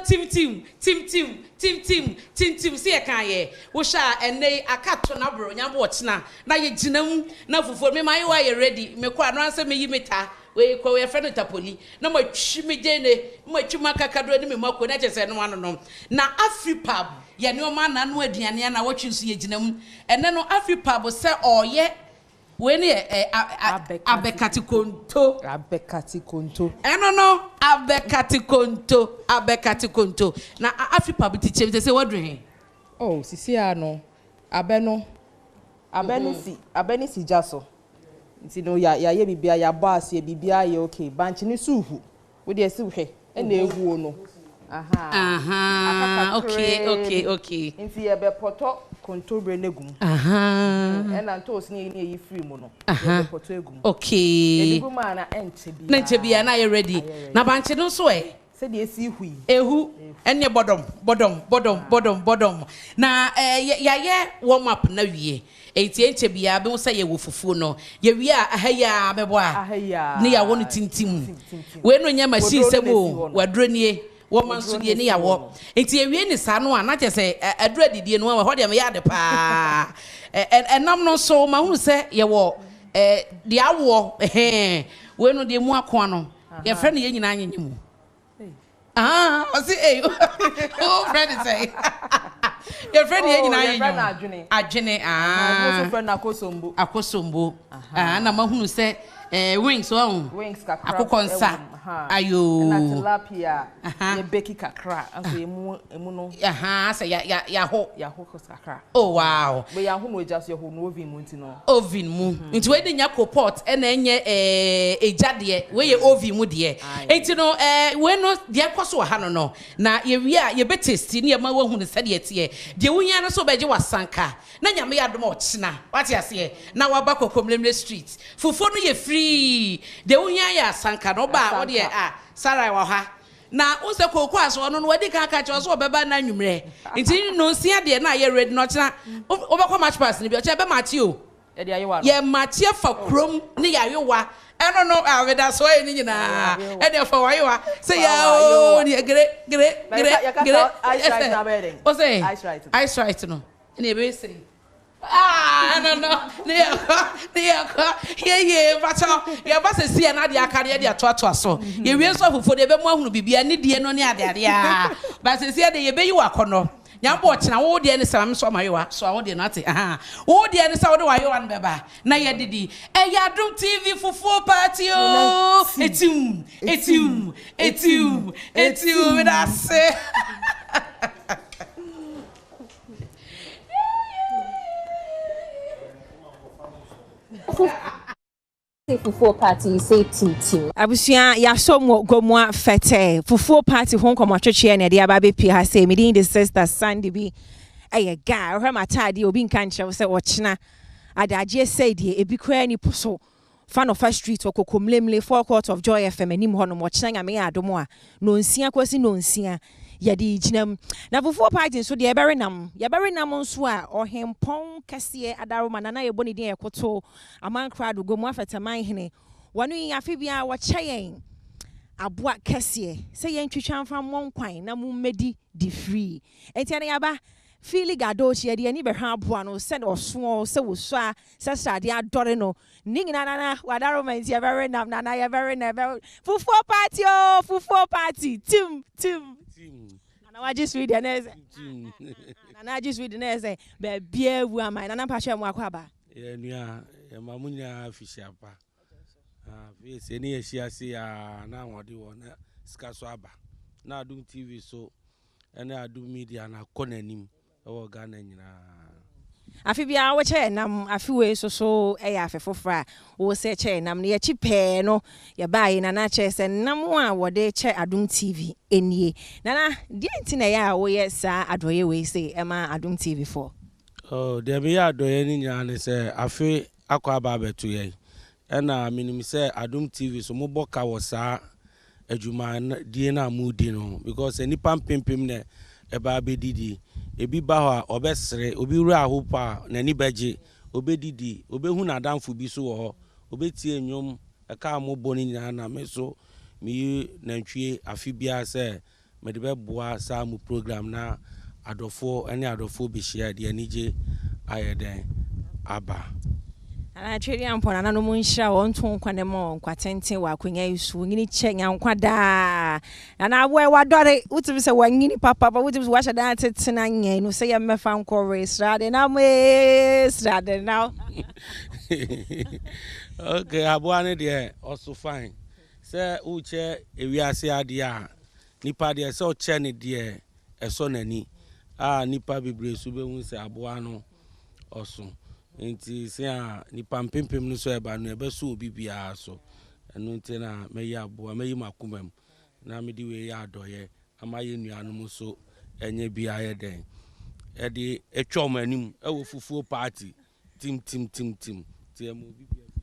tim see kaye wo sha ene akato na bro nya bo chena na ye ginam na fufuo me mai wa ye ready me kwa no anse me yimita we kwa we friend tapoli na ma twi me jene ma twi makakado ni me mako na chese no ano no na Afripub ye ne o ma na no aduane na wo twi so ye ginam ene no Afripub se oye when abekati konto no abekati konto na Afripub teacher say what doing oh sisi ano abeni si jaso nti no ya ye bibia ya boss ye bibia ye okay banchi ni suhu we dey si hwe na eguo no okay nti ye be poto kontobre negum na ntos ni ye free mu no ye poto egum okay ye guma na enche bia na ye ready na banchi no so se de esi hui ehu enye bodom na ye warm up na wie enti enche bia be say ye wo fufuo no ye wie ahaya mebo a ne ya wonu tintim we no nya machine sebo wadronie wo manso die ne ya wo enti ye wie ni sa no a na che say adura didie no ho de me ya de pa enam no so ma hu say ye wo de awo we no de mu akon no ye fre ne ye nyina anyenye mu I see, oh, friend say, your friend here, Ajene, friend Akosombo, and I'm who say, wings, Akokonsa, ayo, tilapia, Becky Kakra, and Emuno, say, Yaho, Kakra. Oh, wow, but Yahu just your whole movie, Muntino, Ovin Moon, into wedding Yako pot, and then a jadie, where you Ovi Moodie. Ain't you know, when no, dear Cosso Hanono, now you better see near my one who said yet, the Uniana so bad you was Sanka, Nanya me at the Mochna, what you say, now a back of Comlemle Street, Fufuo ye free, the Unya Sanka, no bar, what dear, Sarah Waha. Na ose kokwa so no wadi ka ka cho so beba na nwumre nti no sia de na ye ready no chena obekọ match pass ni bi o che be match o e de ayewa ye match fa krom ni ya yewa eno no aweda so e ni nyina e de fa wayewa say ya o ni gre ice right na bedding o say ice right no ni e be say no yeah vacha ya ba se sia na de akare de atoato aso ye wie so Fufuo de be mu ahunu bibia ni de no ni ade a ba se sia de ye be yi wakono nyambo ochina wo de ni sam so mayewa so wo de no ate wo de ni sa wo de wayewa no beba na ye didi e ya Adom TV Fufuo party o etum that's it. Fufuo party say team. Abusia ya so mo gomwa fete. Fufuo party hon komo twetwe na de aba be pi ha say me din the sister Sandy bi. Eye guy, o ma tade obi nkan kyew say wo kyena. Adaje say de ebi kra ni poso. Fan of First Street okokomlemle forecourt of Joy FM anim ho no mo kyena nyame ya Adom a no nsia kwasi no nsia. Yadi jinam na Fufuo party so de ebere nam nso a ohempon kase adaroma na ye boni din ekoto amankra do gomu afetaman hene wanu afi bia wo kyeyen aboa kase se ye ntwitwa mfa monkwan na mu medi di free enti na yaba fili gado chi de ani behwa aboa no se oso se wo so a se sade adore no ningina na wadaroma enti ebere nam na ye very na Fufuo party tim I just read the news. And I just read the news. Baby, we are my Nana Pasha Mwakaba. Yeah, Mamunia Fishapa. Yes, any see now what you want Skaswaba. Now do TV so and I do media and I connect him or Ghana. Afibia wo che nam afiwe so afa fofra wo se che nam ne chi pe no ye bai na na che se nam a wo de che Adom TV enie nana die ntina ya wo ye sa adoye we se ema Adom TV for oh de be ya adoye ni nya ne se afi akwa ba betu ye na minim se Adom TV so mo boka wo sa adwuma die na mudi no because any pam pimpim ne e ba be didi ebi ba ho a obesere obi ru ahopa na ni beje obedidi obehu na adamfo bi so ho obetie enwom e ka mo boni nyina na me so mi nantwie afibia se me de beboa saa mu program na adofo ene adofo be share de anije ayeden aba. Ana twedi ampona na no munhira won to nkwane mo nkwatenten wa akwanya isu ngini chenya nkwada na awe wadore utim se wanyini papa utim se washa da tetena nya no se ye mefa nkore srade na me srade now. Okay, abuane de also fine. Say uche ewiase ade a nipa de se oche ne de eso nani nipa bebre su be hu se aboa no oso nti se a nipa mpempem no so eba no ebe so obi bia so eno nti na meyi aboa meyi makumam na me di we ya adoye amaye nuanom so enye bia ye den e de etwom anim e wo fufuo party tim ti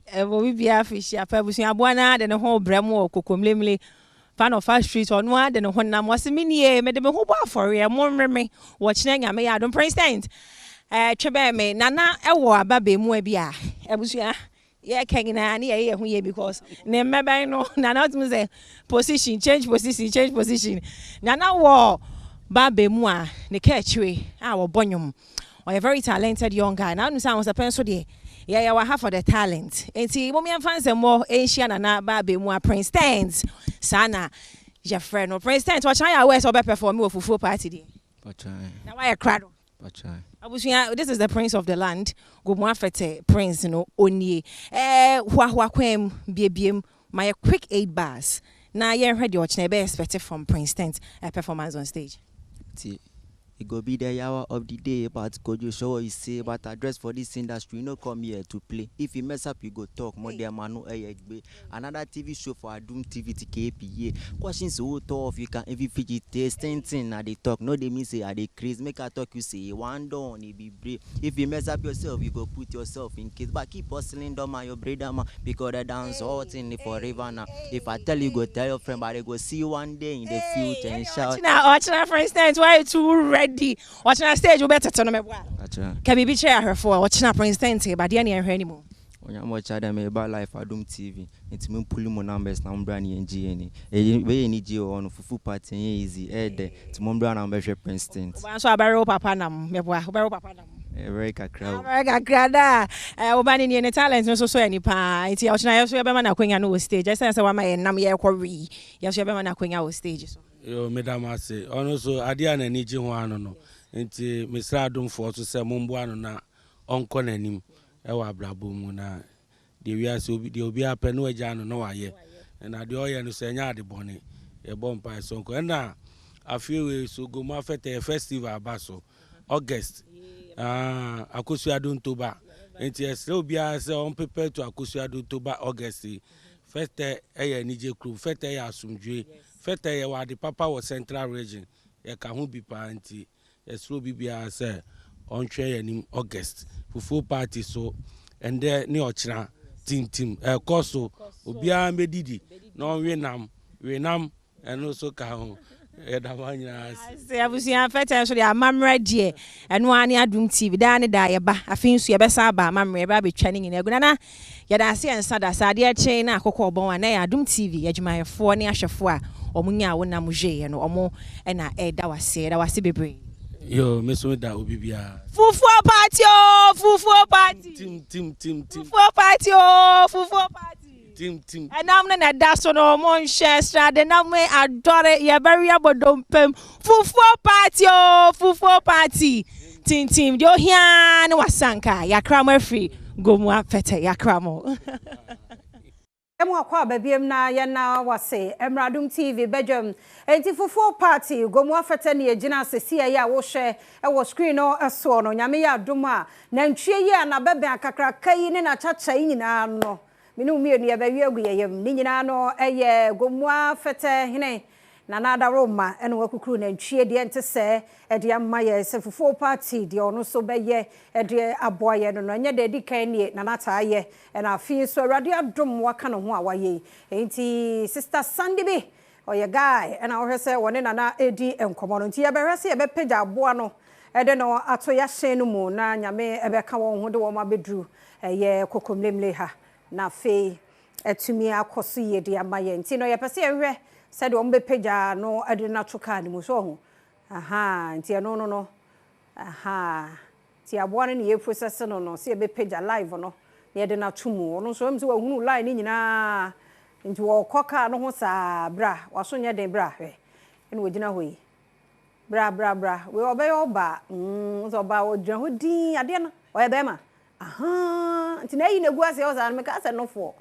emo bibia fishi afabusu aboa na de ne ho bremo kokomlemle fan of fast street on one de ne ho nam waseminie me de me ho bo afore mo mmemme wo kine nyame ya Adom president twebe me nana ewo ababe mu bia ebusu ya ye kengina na ye hu ye because ne mmebe no nana otum say change position nana wo babe mu a ne ka chiwe wo bonyum or a very talented young guy now no was a pencil there yeah we have for the talent enti mo me fans more ancient na babe mu a Prince Dance sana your friend no Prince Dance what ya we so be perform me Fufuo party there na why crowd this is the prince of the land go mo afete prince no onie hwa kwem biebiem my quick 8 bars na ye hwe de ochna be expect from Prince Dance performance on stage. It go be the hour of the day, but could you show what you say about address for this industry? You know, come here to play. If you mess up, you go talk. More than manu another TV show for Adom TV to KPA. Questions so tough, you can every fidget taste thing na they talk. No, they mean say are they crazy. Make a talk, you say one down, it be brave. If you mess up yourself, you go put yourself in case. But keep hustling down my your brother man, because the dance all thing forever now. If I tell you, go tell your friend, but they go see you one day in the future and shout. Now, for instance, why you too ready? Watching a stage, you better tell me what. Can we be chair her for watching a Prince Dance, but the end anymore. When I'm watching them about life, Adom TV. It's me pulling my numbers now, Brandy and GNE. We need you on Fufu party easy. To Mombra and Measure Prince Dance. So I barrel papa nam, me boy, barrel papa nam. America crowd. Obani ni talent no so any pa. Iti watching I also be man akwenya no stage. I say one my nam ye kwori. You also be man akwenya stage so. Yo madam ase ono so ade a na niji ho ano no nti Mr. Adom for so se mombo ano na onko nanim e wa brabo mu na de wiase obi de obi apɛ no agya no wa ye na de oye no se nya ade bone e bompa so nko na afewe so go ma fete festival abaso August Akosu Adom Toba nti esre obi a se on prepare to Akosu Adom Toba August fete eye nije crew fete ya asumdwe fete ye wa the papa was central region ye ka hu bi pa nti esro bibia say on hwe ye nim August Fufuo party so and there ni ochira tim koso obia medidi no we nam and also ka hu e da manya say abusia fete so the amamra die eno ani Adom TV da ne da ye ba afin so ye be sa ba amamra ye ba be twani nyina aguna na ye da se ensa da sa de chen na akokọ obon na ya Adom TV adwumayefo ne ahwefo a omunya wona mujeye no omo na da wase bebre yo meso da obi bia Fufuo party Fufuo party tim Fufuo party Fufuo party tim and I'm na da so no mon share strade na me adore ye bari abodompem Fufuo party tim yo hia ne wasanka yakra mo free go mu afete yakra mo Emu akwa babiem na ye na wase Adom TV Badwam enti Fufuo party gomu afete ne agina asesi ya wo hwe e wo screen no eso no nyame ya Adom a na ntwie yi na bebe akakra kai ne na chacha nyina no me ne umienu ye ba wi aguyeyem ni nyina no eye gomu afete hene na nada Roma ene wakukuru na ntwie de ente se e de amma ye se Fufuo party de ono so beye e de aboye no no nye de di kan nie na nata ye e na afin so Awurade Adom waka no ho a waye enti sister Sandibi oye guy e na wo hwese woni na edi enkomo no nti ye be hwese ye be page aboa no e de no ato ya hye no mu na nyame e be ka won ho de wo ma bedru ye kokomlemle ha na fe etumi akoso ye de amma ye enti no ye pese ye hwe said ombepeja no ade na toka ni mu so ho aha nti no aha ti aboa ne ye process no se be page live no ye de na tumu no so mse wa hunu line ni nyina nti wo koka no ho sa bra waso nye den bra hwe ene wo gina hoyi bra we obe yo ba so ba wo gina ho din ade no o ye be ma aha nti na yi na gu ase o sa me ka se no fo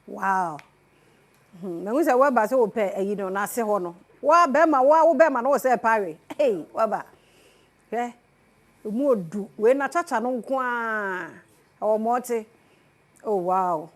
wow me hu se wa ba se wo pe ayi no na se ho no wa be ma wo be ma no wo se pawe hey wa ba hwe mu odu we na chacha no nko a o mote oh wow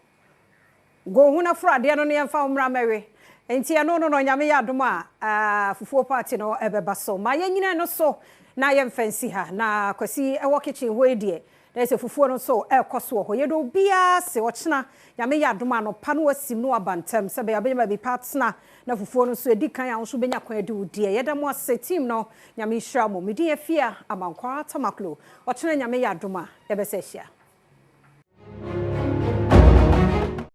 go hu na frade no ne yemfa umra mewe enti no nyame ya adom a Fufuo party no ebeba so ma yanyina no so na yemfansi ha na kwasi ewo kitchen ho edie na se Fufuo no so ekoso ho yedo bia se ochina nyame ya adom no pa no asim no abantam se be abenya bi partner na Fufuo no so edikan ya so benya kwan edi udie yedam ase team no nyame hira mo medi afia amankwa tamaklo ochina nyame ya adom a ebese hia